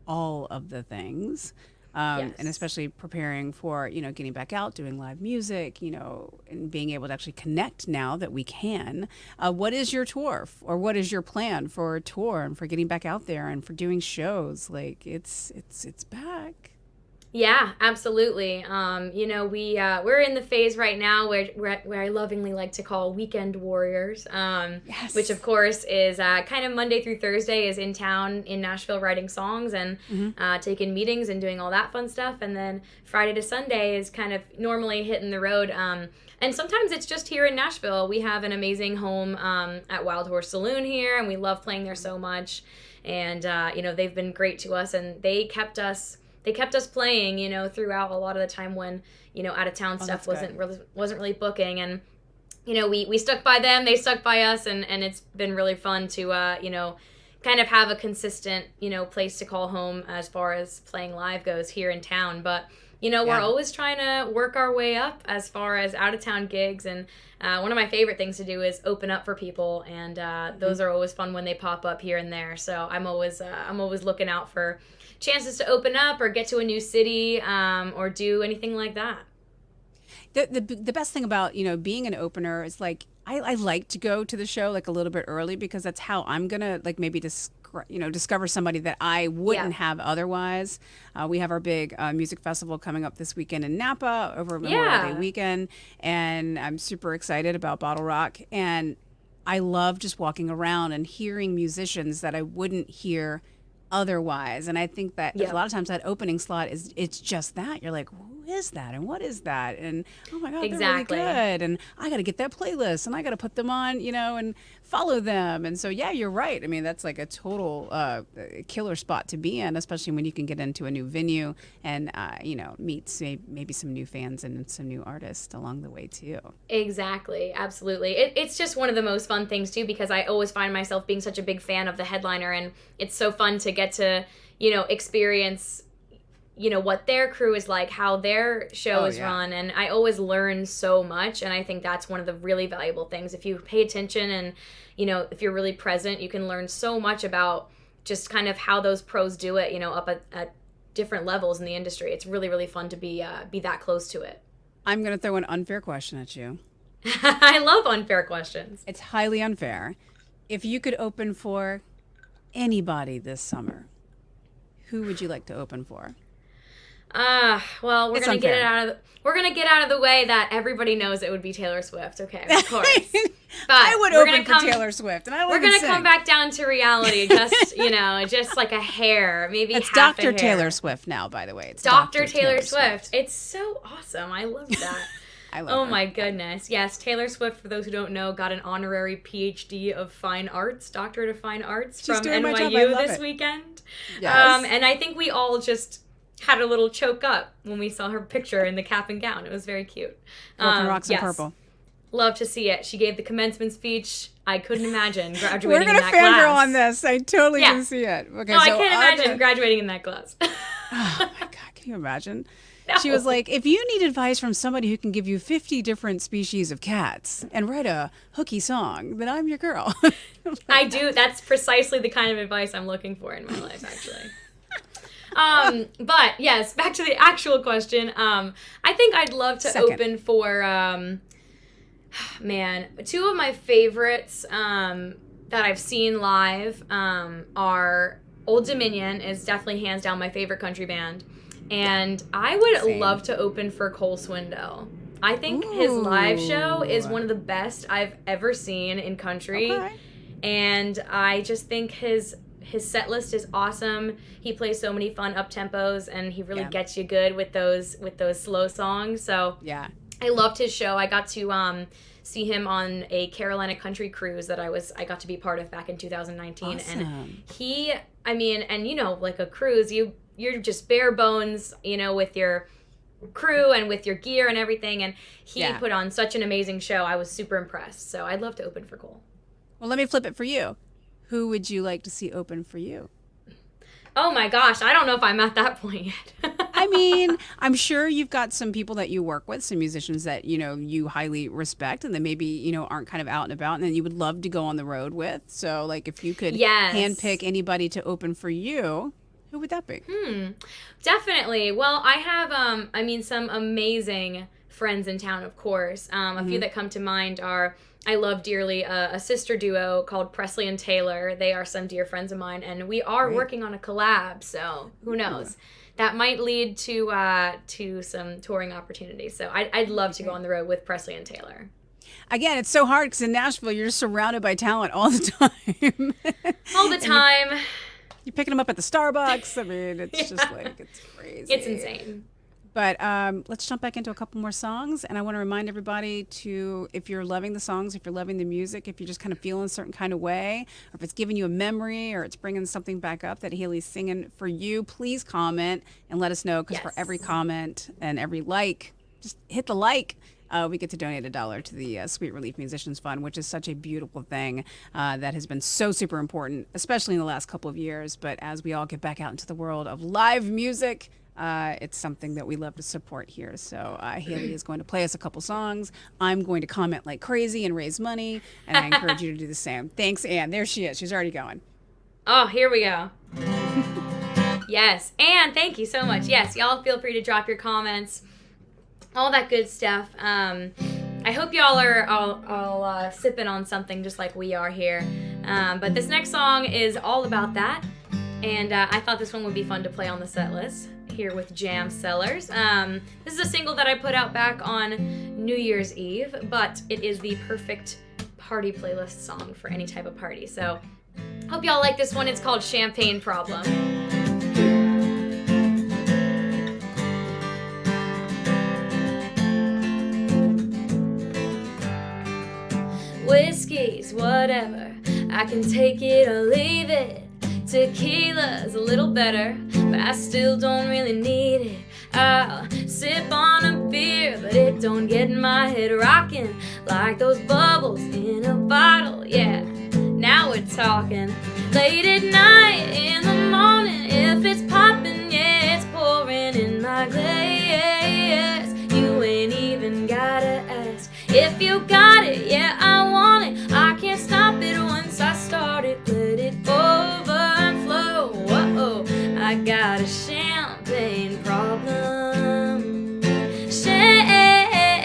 all of the things. Yes. And especially preparing for, getting back out, doing live music, and being able to actually connect now that we can. What is your tour, or what is your plan for a tour and for getting back out there and for doing shows? It's back. Yeah, absolutely. We're in the phase right now where I lovingly like to call weekend warriors, yes. Which of course is kind of Monday through Thursday is in town in Nashville writing songs and taking meetings and doing all that fun stuff. And then Friday to Sunday is kind of normally hitting the road. And sometimes it's just here in Nashville. We have an amazing home at Wild Horse Saloon here, and we love playing there so much. And, they've been great to us, and they kept us playing, throughout a lot of the time when, out of town stuff wasn't really booking. And, we stuck by them, they stuck by us, and it's been really fun to, kind of have a consistent, place to call home as far as playing live goes here in town. But, we're always trying to work our way up as far as out of town gigs. And one of my favorite things to do is open up for people. And those are always fun when they pop up here and there. So I'm always looking out for chances to open up or get to a new city, or do anything like that. The best thing about being an opener is I like to go to the show a little bit early, because that's how I'm gonna maybe discover somebody that I wouldn't have otherwise. We have our big music festival coming up this weekend in Napa over Memorial Day weekend, and I'm super excited about Bottle Rock. And I love just walking around and hearing musicians that I wouldn't hear otherwise. And I think that a lot of times that opening slot it's just that you're like, who is that? And what is that? And oh my God, Exactly. they're really good. And I got to get that playlist and I got to put them on, and follow them. And so, yeah, you're right. I mean, that's like a total killer spot to be in, especially when you can get into a new venue and, meet maybe some new fans and some new artists along the way too. Exactly. Absolutely. It's just one of the most fun things too, because I always find myself being such a big fan of the headliner, and it's so fun to get to, experience what their crew is like, how their show is run, and I always learn so much, and I think that's one of the really valuable things. If you pay attention and, if you're really present, you can learn so much about just kind of how those pros do it, up at different levels in the industry. It's really, really fun to be that close to it. I'm going to throw an unfair question at you. I love unfair questions. It's highly unfair. If you could open for anybody this summer, who would you like to open for? Well, we're gonna get out of the way that everybody knows it would be Taylor Swift. Okay, of course. But I would open for Taylor Swift, and we're gonna come back down to reality. Just just like a hair, maybe it's half Dr. a hair. Taylor Swift now. By the way, it's Dr. Taylor Swift. It's so awesome. I love that. I love her. My goodness. Yes, Taylor Swift, for those who don't know, got an honorary PhD of Fine Arts, Doctorate of Fine Arts from NYU this weekend. Yes. And I think we all just had a little choke up when we saw her picture in the cap and gown. It was very cute. Broken Rocks in Purple. Love to see it. She gave the commencement speech. I couldn't imagine graduating We're gonna in that class. We're going to fangirl on this. I totally can see it. Okay, no, I can't imagine graduating in that class. Oh my God, can you imagine? No. She was like, if you need advice from somebody who can give you 50 different species of cats and write a hooky song, then I'm your girl. I do. That's precisely the kind of advice I'm looking for in my life, actually. But yes, back to the actual question. I think I'd love to open for, two of my favorites that I've seen live are Old Dominion is definitely hands down my favorite country band. And I would love to open for Cole Swindell. I think his live show is one of the best I've ever seen in country. Okay. And I just think his set list is awesome. He plays so many fun up tempos, and he really gets you good with those slow songs. So I loved his show. I got to see him on a Carolina country cruise that I got to be part of back in 2019. Awesome. And like a cruise, you're just bare bones, with your crew and with your gear and everything. And he put on such an amazing show. I was super impressed. So I'd love to open for Cole. Well, let me flip it for you. Who would you like to see open for you? Oh my gosh, I don't know if I'm at that point yet. I mean, I'm sure you've got some people that you work with, some musicians that, you highly respect and that maybe, aren't kind of out and about and then you would love to go on the road with. So, like, if you could handpick anybody to open for you, who would that be? Definitely. Well, I have, some amazing friends in town, of course. A few that come to mind are, I love dearly a sister duo called Presley and Taylor. They are some dear friends of mine, and we are working on a collab, so who knows? That might lead to some touring opportunities. So I'd love to go on the road with Presley and Taylor. Again, it's so hard because in Nashville, you're just surrounded by talent all the time. All the time. You're picking them up at the Starbucks. I mean, it's just like, it's crazy. It's insane. But let's jump back into a couple more songs. And I want to remind everybody to, if you're loving the songs, if you're loving the music, if you're just kind of feeling a certain kind of way, or if it's giving you a memory or it's bringing something back up that Haley's singing for you, please comment and let us know. Because for every comment and every like, just hit the like. We get to donate $1 to the Sweet Relief Musicians Fund, which is such a beautiful thing that has been so super important, especially in the last couple of years. But as we all get back out into the world of live music, it's something that we love to support here. So Haley is going to play us a couple songs. I'm going to comment like crazy and raise money, and I encourage you to do the same. Thanks, Ann. There she is. She's already going. Oh, here we go. Yes, Ann, thank you so much. Yes, y'all feel free to drop your comments. All that good stuff. I hope y'all are all sipping on something just like we are here. But this next song is all about that. And I thought this one would be fun to play on the set list here with Jam Sellers. This is a single that I put out back on New Year's Eve, but it is the perfect party playlist song for any type of party. So hope y'all like this one. It's called Champagne Problem. is whatever. I can take it or leave it. Tequila's a little better, but I still don't really need it. I'll sip on a beer, but it don't get my head rocking like those bubbles in a bottle. Yeah, now we're talking. Late at night, in the morning, if it's popping, yeah, it's pouring in my glass. You ain't even gotta ask if you got it. Yeah, I want it. I can't stop it once I start it. Let it overflow. Whoa, I got a champagne problem. Champagne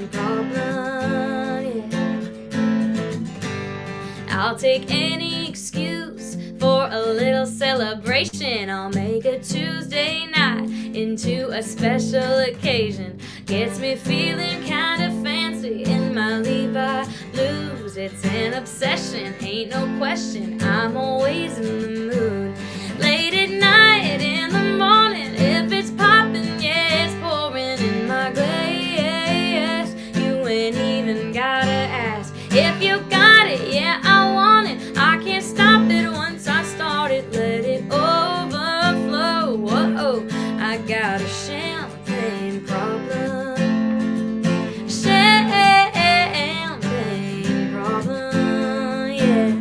problem, yeah. I'll take any excuse for a little celebration. I'll make a Tuesday night into a special occasion. Gets me feeling kind of fancy in my Levi blues. It's an obsession, ain't no question. I'm always in the mood. Late at night, in the morning, if it's popping, yeah, it's pouring in my glass. You ain't even gotta ask if you got it. Yeah, I want it. I can't stop it once I start it. Let it overflow. Whoa, I got a champagne problem. Champagne problem, yeah.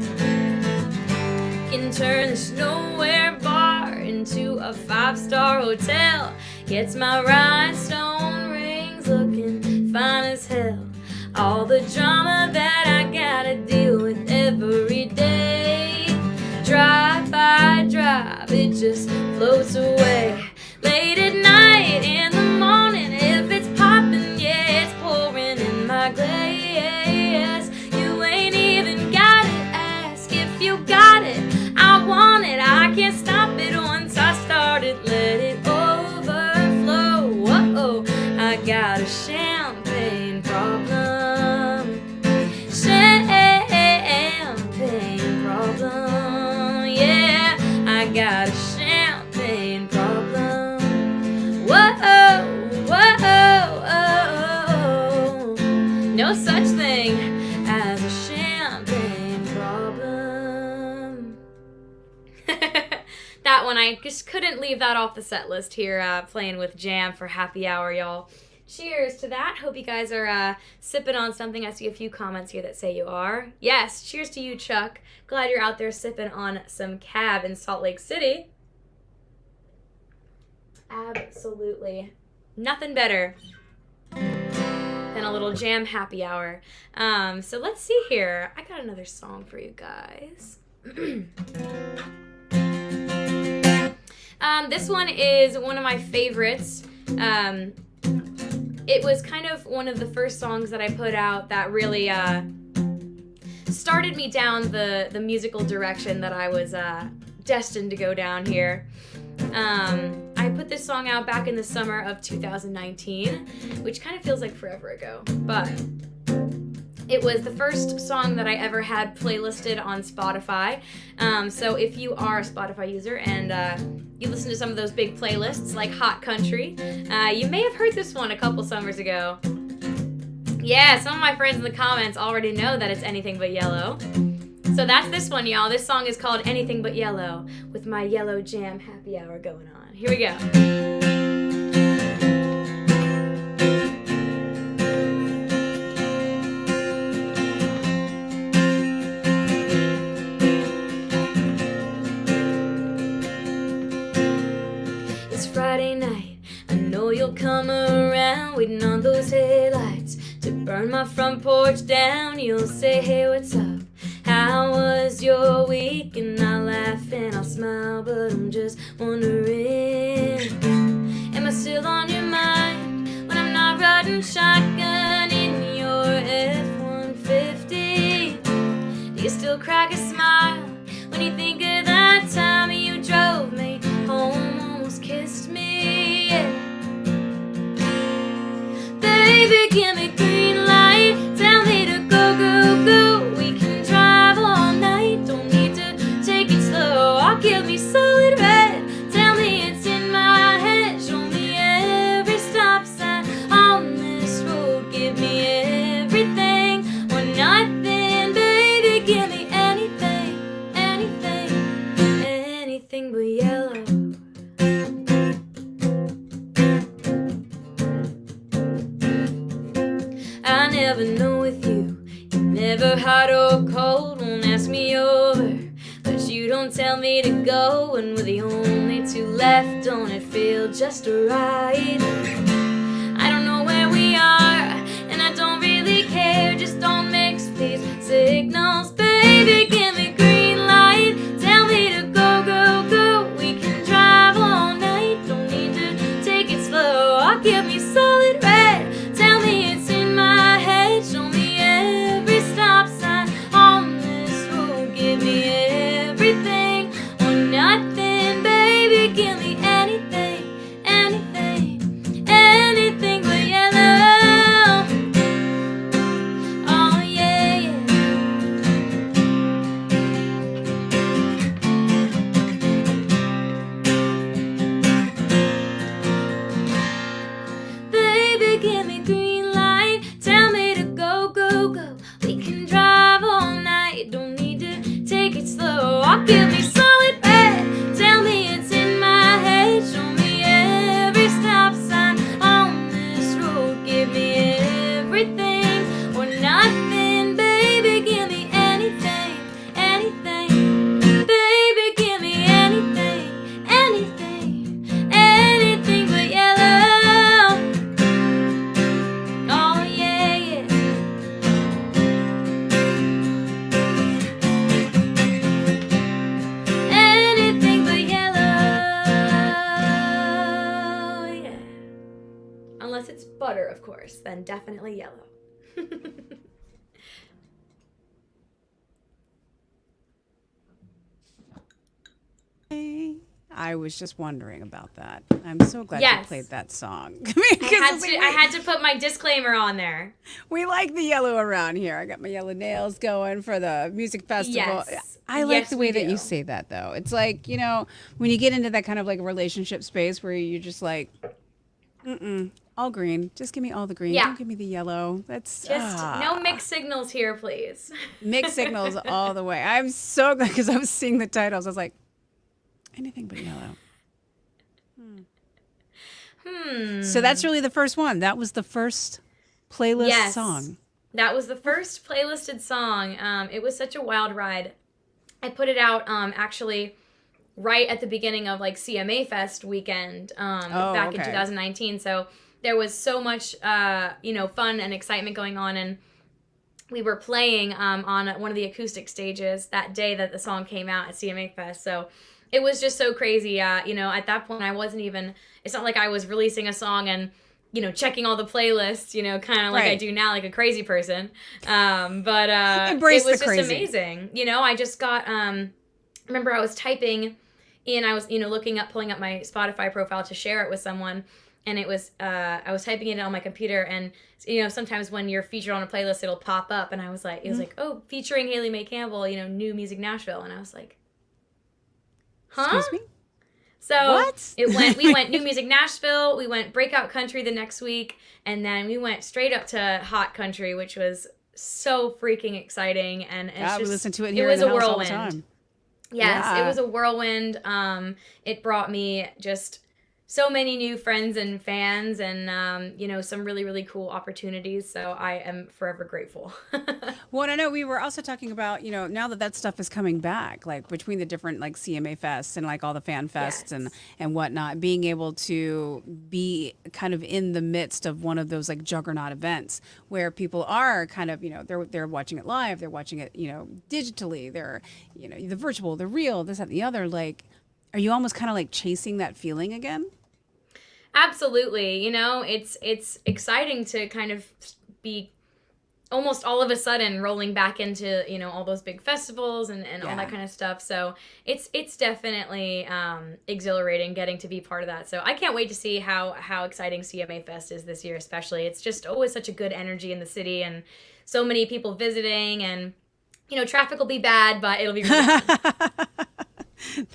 Can turn this nowhere bar into a 5-star hotel. Gets my rhinestone rings looking fine as hell. All the drama that I gotta deal with every day. Drive by drive, it just floats away. Late at night, in the morning, if it's popping, yeah, it's pouring in my glass. You ain't even gotta ask if you got it. I want it, I can't stop it once I start it. Let it overflow. Whoa, I got a champagne problem. Champagne problem, yeah. I got a champagne problem. Whoa, whoa, no such thing as a champagne problem. That one, I just couldn't leave that off the set list here, playing with Jam for happy hour, y'all. Cheers to that. Hope you guys are sipping on something. I see a few comments here that say you are. Yes, cheers to you, Chuck. Glad you're out there sipping on some Cab in Salt Lake City. Absolutely. Nothing better than a little Jam happy hour. So let's see here. I got another song for you guys. This one is one of my favorites. It was kind of one of the first songs that I put out that really started me down the musical direction that I was destined to go down here. I put this song out back in the summer of 2019, which kind of feels like forever ago, but it was the first song that I ever had playlisted on Spotify. So if you are a Spotify user and you listen to some of those big playlists like Hot Country, you may have heard this one a couple summers ago. Yeah, some of my friends in the comments already know that it's Anything But Yellow. So that's this one, y'all. This song is called Anything But Yellow with my Yellow Jam happy hour going on. Here we go. Friday night, I know you'll come around, waiting on those headlights to burn my front porch down. You'll say, hey, what's up? How was your week? And I'll laugh and I'll smile, but I'm just wondering, am I still on your mind when I'm not riding shotgun in your F-150? Do you still crack a smile when you think of that time you drove me home? Kissed me, yeah. Baby, give me green light. Tell me to go, go, go. We can drive all night. Don't need to take it slow. I'll give me solid red. Tell me it's in my head. Show me every stop sign on this road. Give me everything or nothing. Don't tell me to go when we're the only two left. Don't it feel just right? I don't know where we are, and I don't really care. Just don't mix these signals, baby. Give me green light. Tell me to go, go, go. We can drive all night. Don't need to take it slow. I'll give me solid red. Tell me it's in my head. Show me every stop sign on this road. Give me everything or nothing, baby. Give me anything, anything, anything but yellow. Oh yeah, yeah. Baby, give me green light. Tell me to go, go, go. We can drive all night. Don't need to take it slow. I'll give me solid red. Tell me it's in my head. Show me every stop sign on this road. Give me everything or nothing, baby. Give me anything, anything. Baby, give me anything, anything, anything but yellow. Oh yeah, yeah. Anything but yellow. Yeah. Unless it's butter, of course, then definitely yellow. I was just wondering about that. I'm so glad you Yes. played that song. I had to put my disclaimer on there. We like the yellow around here. I got my yellow nails going for the music festival. Yes. I like Yes, the way we that do. you say that, though. It's like, you know, when you get into that kind of like relationship space where you're just like, all green. Just give me all the green. Yeah. Don't give me the yellow. That's Just no mixed signals here, please. mixed signals all the way. I'm so glad because I was seeing the titles. I was like, anything but yellow. So that's really the first one. That was the first playlist Yes. song. That was the first playlisted song. It was such a wild ride. I put it out actually right at the beginning of like CMA Fest weekend back in okay. 2019. So there was so much fun and excitement going on, and we were playing on one of the acoustic stages that day that the song came out at CMA Fest. So it was just so crazy. At that point I wasn't even, it's not like I was releasing a song and checking all the playlists, kind of like I Right. do now, like a crazy person. But Embrace it was the just crazy. amazing. I just got, remember I was typing in, I was, pulling up my Spotify profile to share it with someone. And it was, I was typing it on my computer, and, sometimes when you're featured on a playlist, it'll pop up. And I was like, it was like, oh, featuring Haley Mae Campbell, New Music Nashville. And I was like, huh? Excuse me? So What? we went New Music Nashville, we went Breakout Country the next week, and then we went straight up to Hot Country, which was so freaking exciting. And it's We just, listen to it here was in the a house all the whirlwind. time. Yes, Yeah. it was a whirlwind. It brought me just so many new friends and fans, and some really, really cool opportunities. So I am forever grateful. Well, and I know we were also talking about, now that stuff is coming back, like between the different like CMA fests and like all the fan fests Yes. and whatnot, being able to be kind of in the midst of one of those like juggernaut events where people are kind of, they're watching it live, they're watching it, digitally, they're, the virtual, the real, this, that, and the other. Like, are you almost kind of like chasing that feeling again? Absolutely. It's exciting to kind of be almost all of a sudden rolling back into, all those big festivals and all Yeah. that kind of stuff. So it's definitely exhilarating getting to be part of that. So I can't wait to see how exciting CMA Fest is this year, especially. It's just always such a good energy in the city, and so many people visiting, and, traffic will be bad, but it'll be really fun.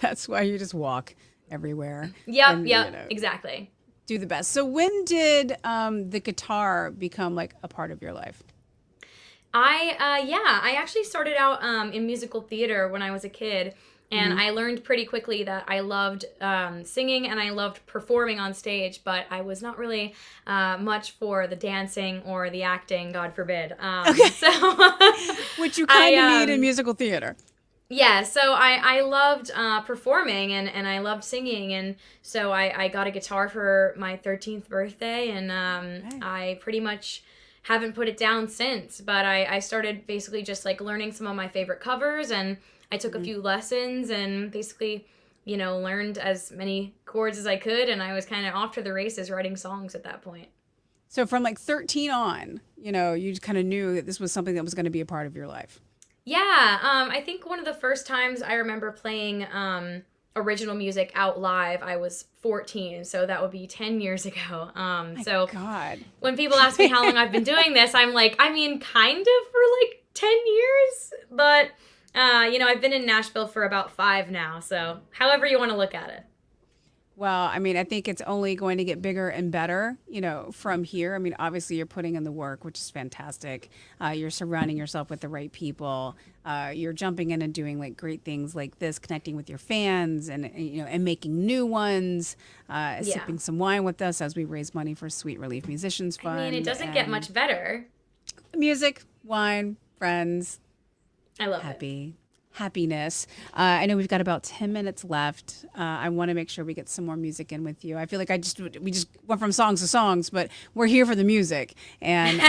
That's why you just walk everywhere. Yep, and, exactly. Do the best. So when did the guitar become like a part of your life? I actually started out in musical theater when I was a kid, and I learned pretty quickly that I loved singing and I loved performing on stage, but I was not really much for the dancing or the acting, God forbid. So Which you kind of need in musical theater. Yeah, so I loved performing and I loved singing, and so I got a guitar for my 13th birthday, and I pretty much haven't put it down since, but I started basically just like learning some of my favorite covers, and I took a few lessons and basically, you know, learned as many chords as I could, and I was kind of off to the races writing songs at that point. So from like 13 on, you know, you kind of knew that this was something that was going to be a part of your life. Yeah, I think one of the first times I remember playing original music out live, I was 14, so that would be 10 years ago. God. When people ask me how long I've been doing this, I'm like, I mean, kind of for like 10 years, but, you know, I've been in Nashville for about 5 now, so however you want to look at it. Well, I mean, I think it's only going to get bigger and better, you know, from here. I mean, obviously you're putting in the work, which is fantastic. You're surrounding yourself with the right people. You're jumping in and doing like great things like this, connecting with your fans and you know, and making new ones, sipping some wine with us as we raise money for Sweet Relief Musicians Fund. I mean, it doesn't get much better. Music, wine, friends. I love Happiness. I know we've got about 10 minutes left. I want to make sure we get some more music in with you. I feel like we just went from songs to songs, but we're here for the music. And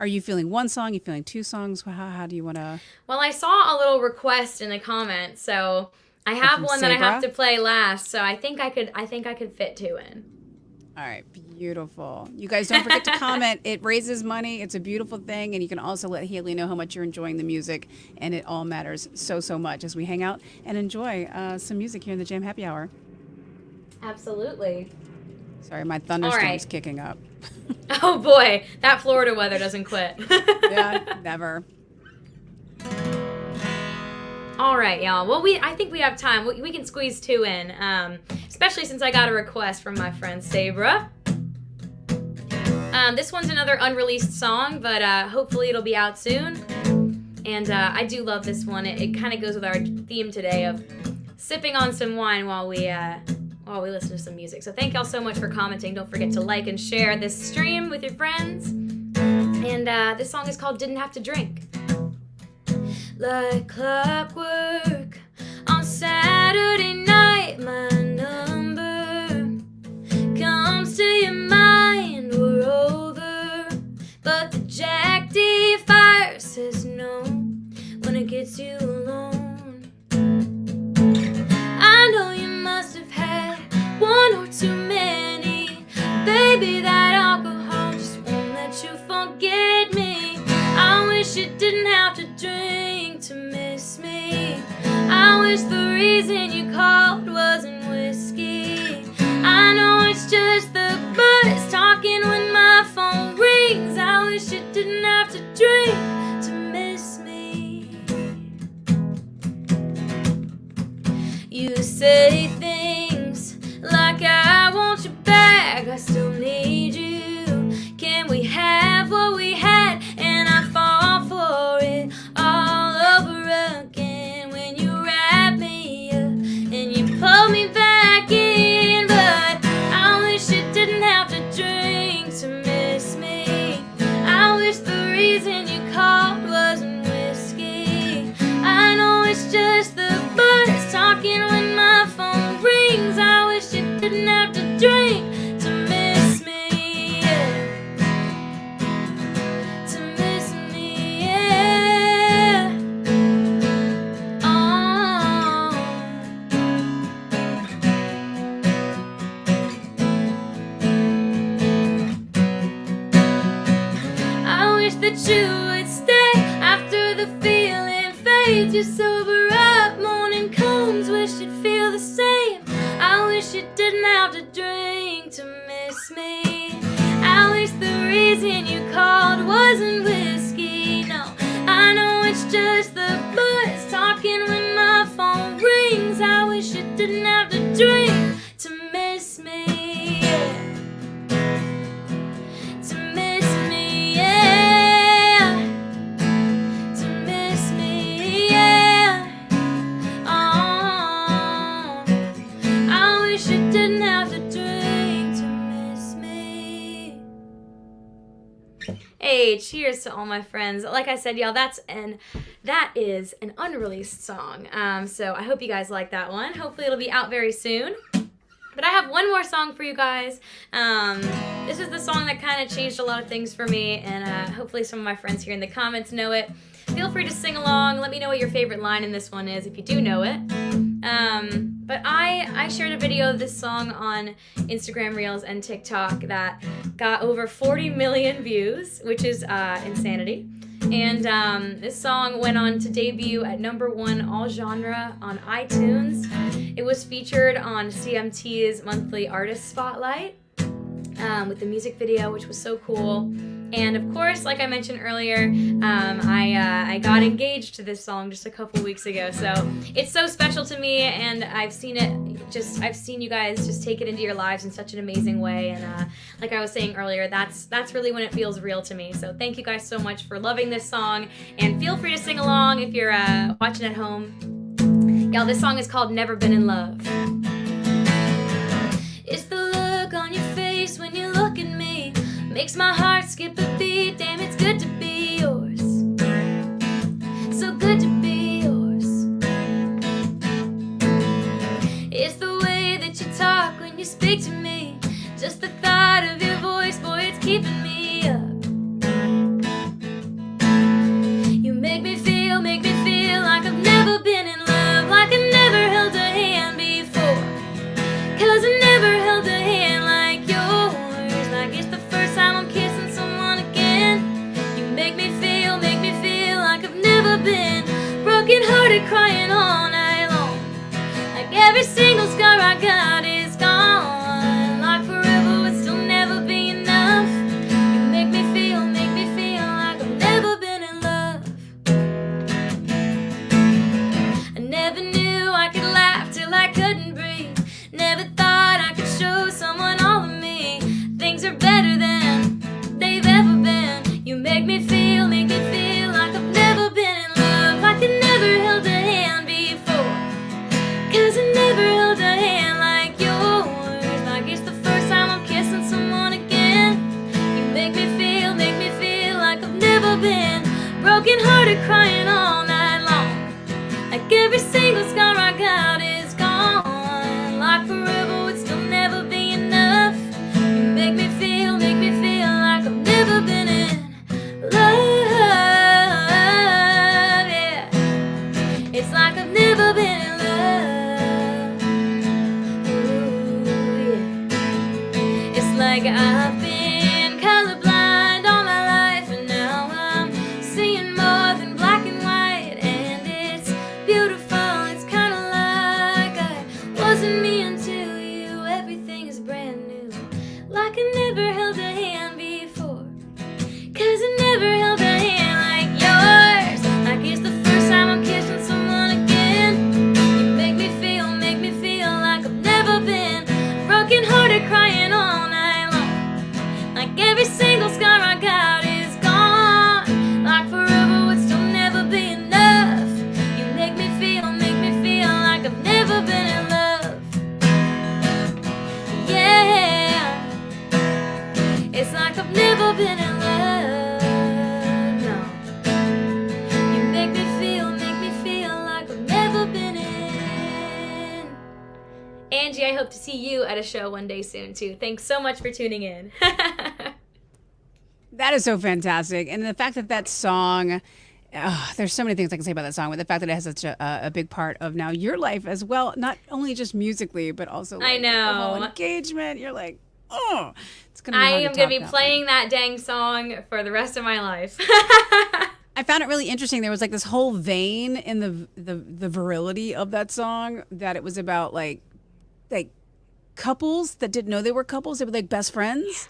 are you feeling one song? You feeling 2 songs? How do you want to? Well, I saw a little request in a comment, so I have one that I have to play last. So I think I could fit 2 in. All right, beautiful. You guys don't forget to comment. It raises money. It's a beautiful thing. And you can also let Haley know how much you're enjoying the music. And it all matters so much as we hang out and enjoy some music here in the Jam Happy Hour. Absolutely. Sorry, my thunderstorm's kicking up. Oh, boy. That Florida weather doesn't quit. Yeah, never. All right, y'all. Well, I think we have time. We can squeeze 2 in, especially since I got a request from my friend Sabra. This one's another unreleased song, but hopefully it'll be out soon. And I do love this one. It kind of goes with our theme today of sipping on some wine while we listen to some music. So thank y'all so much for commenting. Don't forget to like and share this stream with your friends. And this song is called Didn't Have to Drink. Like clockwork, on Saturday night, my number comes to your mind, we're over, but the Jack D fire says no when it gets you alone. I know you must have had 1 or 2 many, baby, that alcohol just won't let you forget me. I wish you didn't have to drink to miss me. I wish the reason you called wasn't whiskey. I know it's just the buzz talking when my phone rings. I wish you didn't have to drink to miss me. You say things like I want you back, I still need you. Can we have what we had? And I fall for it all over again when you wrap me up and you pull me back in. But I wish you didn't have to drink to miss me. I wish the reason you called wasn't whiskey. I know it's just the buzz talking when my phone rings. I wish you didn't have to drink to miss me, yeah. To miss me, yeah. Oh. I wish that you would stay after the feeling fades. You sober up, morning comes, wish you'd feel the same. I wish you didn't have to drink to miss me. I wish the reason you called wasn't whiskey, no. I know it's just the buzz talking when my phone rings. I wish you didn't have to drink to miss me, yeah. To miss me, yeah. To miss me, yeah. Oh, I wish you didn't have to drink to miss me. Hey, Hey, cheers to all my friends. Like I said, y'all, that is an unreleased song. So I hope you guys like that one. Hopefully it'll be out very soon. But I have one more song for you guys. This is the song that kind of changed a lot of things for me, and hopefully some of my friends here in the comments know it. Feel free to sing along. Let me know what your favorite line in this one is if you do know it. But I shared a video of this song on Instagram Reels and TikTok that got over 40 million views, which is insanity. And this song went on to debut at #1 all genre on iTunes. It was featured on CMT's monthly artist spotlight with the music video, which was so cool. And of course, like I mentioned earlier, I got engaged to this song just a couple weeks ago. So it's so special to me, and I've seen you guys just take it into your lives in such an amazing way. And like I was saying earlier, that's really when it feels real to me. So thank you guys so much for loving this song, and feel free to sing along if you're watching at home. Y'all, this song is called Never Been in Love. It's the look on your face when you look at me, makes my heart skip a beat. Damn, it's good to be yours. So good to be yours. It's the way that you talk when you speak to me. Just the thought of your voice, boy, it's keeping me up. You make me feel like I've never been in love, like I never held a hand before. 'Cause I never held a hand like yours, like it's the first time I'm kissing someone again. You make me feel like I've never been broken hearted, crying all night long. Like every single scar I got is gone, like forever would still never be enough. You make me feel like I've never been in love. I never knew I could laugh till I couldn't breathe. Never thought I could show someone all of me. Things are better than they've ever been. You make me feel like I've never been in love, like I never held a hand before. 'Cause I never held a hand like yours, like it's the first time I'm kissing someone again. You make me feel like I've never been broken hearted, crying all night long. Like every single scar I got is gone, like forever would still never be enough. You make me feel like I've never been in love, yeah. It's like I've never been in love, ooh, yeah. It's like I've been colorblind all my life, and now I'm seeing more than black and white, and it's beautiful. It's kinda like I wasn't me until you. Everything is brand new, like I never held a hand before. 'Cause I never held a hand like yours, like it's the first time I'm kissing someone again. You make me feel like I've never been broken hearted, crying all night long. Like every single scar I got is gone, like forever would still never be enough. You make me feel like I've never been in love. Yeah, it's like I've never been in love, no. You make me feel like I've never been in. Angie, I hope to see you at a show one day soon too. Thanks so much for tuning in. That is so fantastic. And the fact that song, there's so many things I can say about that song, but the fact that it has such a big part of now your life as well, not only just musically, but also like, I know. the whole engagement. You're like, oh, it's going to be I hard am to going to top be that playing that dang song for the rest of my life. I found it really interesting. There was like this whole vein in the virility of that song, that it was about like couples that didn't know they were couples. They were like best friends.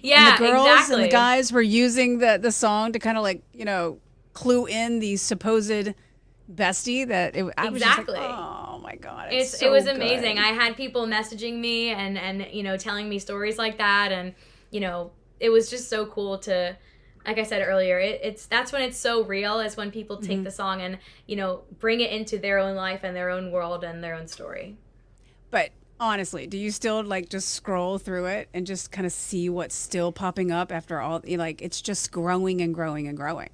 Yeah, and the girls exactly. and the guys were using the song to kind of like, clue in the supposed bestie that I was just like, oh my God. It was amazing. I had people messaging me and telling me stories like that, and it was just so cool to, like I said earlier, that's when it's so real, is when people take the song and bring it into their own life and their own world and their own story. But Honestly, do you still like just scroll through it and just kind of see what's still popping up after all? Like it's just growing and growing and growing.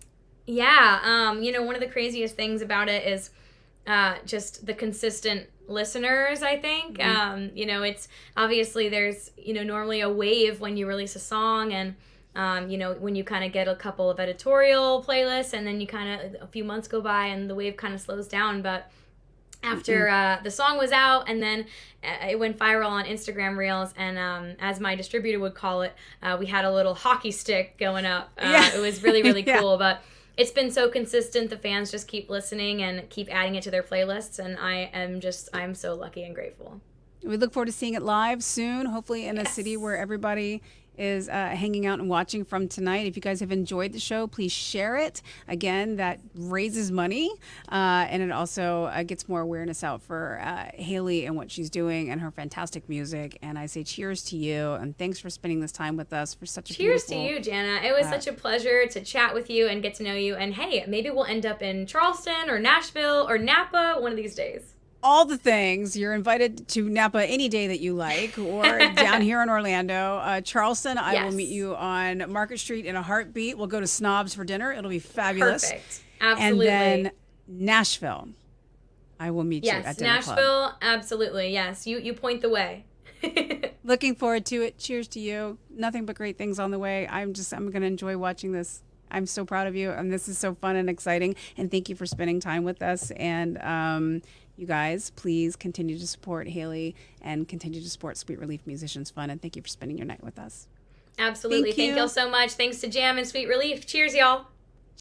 Yeah. One of the craziest things about it is just the consistent listeners, I think. It's obviously there's, normally a wave when you release a song and, when you kind of get a couple of editorial playlists and then you a few months go by and the wave kind of slows down. But after the song was out and then it went viral on Instagram Reels and as my distributor would call it, we had a little hockey stick going up. It was really, really cool. But it's been so consistent. The fans just keep listening and keep adding it to their playlists. And I'm so lucky and grateful. We look forward to seeing it live soon, hopefully in a city where everybody is hanging out and watching from tonight. If you guys have enjoyed the show, please share it. Again, that raises money and it also gets more awareness out for Haley and what she's doing and her fantastic music. And I say cheers to you and thanks for spending this time with us for such a cheers beautiful... to you, Jana. It was such a pleasure to chat with you and get to know you. And hey, maybe we'll end up in Charleston or Nashville or Napa one of these days. All the things. You're invited to Napa any day that you like, or down here in Orlando. Charleston, I will meet you on Market Street in a heartbeat. We'll go to Snobs for dinner. It'll be fabulous. Perfect. Absolutely. And then Nashville, I will meet you at Dinner Club. Nashville, absolutely. Yes, you point the way. Looking forward to it. Cheers to you. Nothing but great things on the way. I'm going to enjoy watching this. I'm so proud of you, and this is so fun and exciting. And thank you for spending time with us. And you guys, please continue to support Haley and continue to support Sweet Relief Musicians Fund. And thank you for spending your night with us. Absolutely. Thank y'all so much. Thanks to Jam and Sweet Relief. Cheers, y'all.